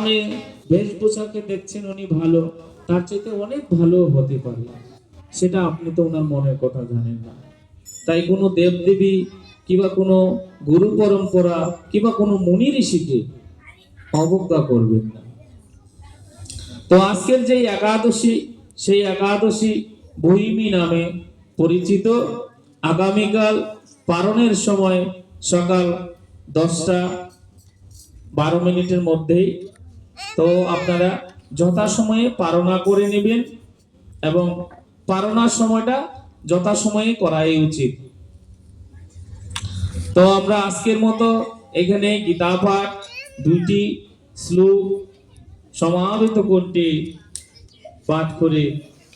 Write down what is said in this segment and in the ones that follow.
আপনি বেশভূষাকে দেখছেন উনি ভালো, তার চাইতে অনেক ভালো হতে পারে, সেটা আপনি তো ওনার মনের কথা জানেন না। তাই কোনো দেবদেবী কিংবা কোনো গুরু পরম্পরা কিংবা কোনো মুনি ঋষিকে অবজ্ঞা করবেন না। তো আজকের যে একাদশী, সেই একাদশী বহিমী নামে পরিচিত। আগামীকাল পারণের সময় সকাল 10টা 12 মিনিটের মধ্যেই, তো আপনারা যথাসময়ে পারণা করে নেবেন এবং পারণার সময়টা যথাসময়ে করাই উচিত। তো আমরা আজকের মতো এখানে গীতা পাঠ 2টি শ্লোক সমাবেত করতে পাঠ করে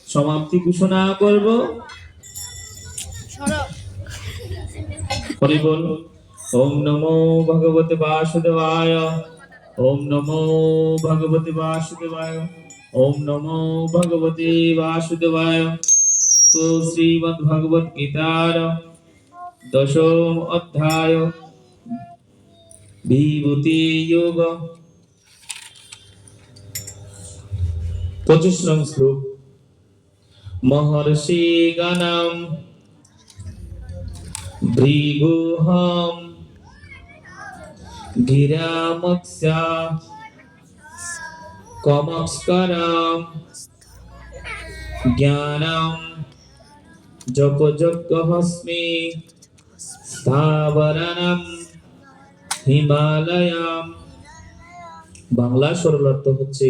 সমাপ্তি ঘোষণা করব। হরি বল। ওম নমো ভগবতে বাসুদেবায়। ওম নমো ভগবতে বাসুদেবায়। ওম নমো ভগবতে বাসুদেবায়। তো শ্রীমদ্ ভগবত গীতার দশম অধ্যায় বিভূতি যোগ 25 নং শ্লোক। মহর্ষি গণম ভৃগুহম গিরামক্ষ কমস্করম জ্ঞানম জপযজ্ঞহস্মি স্থাবরণম হিমালয়াম। বাংলা সরলার্থ হচ্ছে,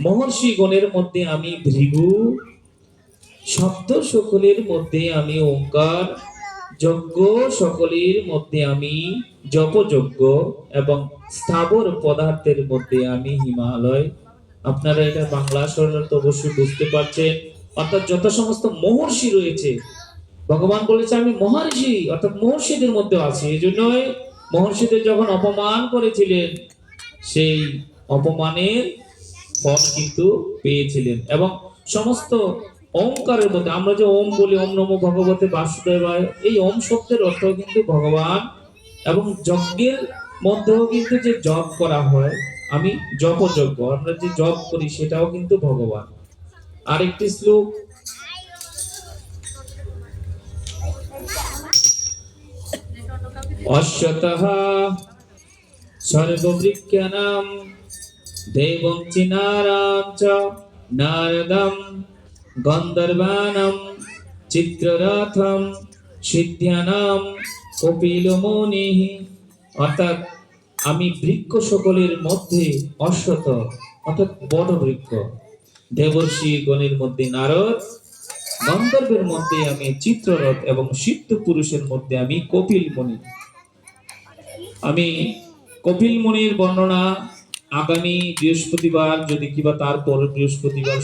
মহর্ষি গণের মধ্যে আমি ভৃগু, শব্দ সকলের মধ্যে আমি ওঙ্কার, যজ্ঞ সকলের মধ্যে আমি জপযজ্ঞ এবং স্থাবর পদার্থের মধ্যে আমি হিমালয়। আপনারা এটা বাংলা সরলার্থ অবশ্যই বুঝতে পারছেন। অর্থাৎ যত সমস্ত মহর্ষি রয়েছে, ভগবান বলেছে আমি মহর্ষি, অর্থাৎ মহর্ষিদের মধ্যে আছি। এই জন্যই মহর্ষিদের যখন অপমান করেছিলেন, সেই অপমানের ফল কিন্তু পেয়েছিলেন। এবং সমস্ত ওমকারের মধ্যে আমরা যে ওম বলি, ওম নমো ভগবতে বাসুদেবায়, এই ওম শব্দের অর্থ কিন্তু ভগবান। এবং যজ্ঞের মধ্যেও কিন্তু যে জপ করা হয়, আমি জপযজ্ঞ, আমরা যে জপ করি সেটাও কিন্তু ভগবান। আরেকটি শ্লোক। অশ্বতঃ সর্ববৃক্ষানাং দেবং চিনারাম চ নারদম গন্ধর্বানাম চিত্ররথম সিদ্ধানাম কপিল মুনিঃ। অর্থাৎ আমি বৃক্ষ সকলের মধ্যে অশ্বত, অর্থাৎ বড় বৃক্ষ, দেবর্ষি গণের মধ্যে নারদ, গন্ধর্বের মধ্যে আমি চিত্ররথ এবং সিদ্ধ পুরুষের মধ্যে আমি কপিল মুনি। আমি কপিল মুনির বর্ণনা আগামী বৃহস্পতিবার, যদি কিবা তারপর বৃহস্পতিবার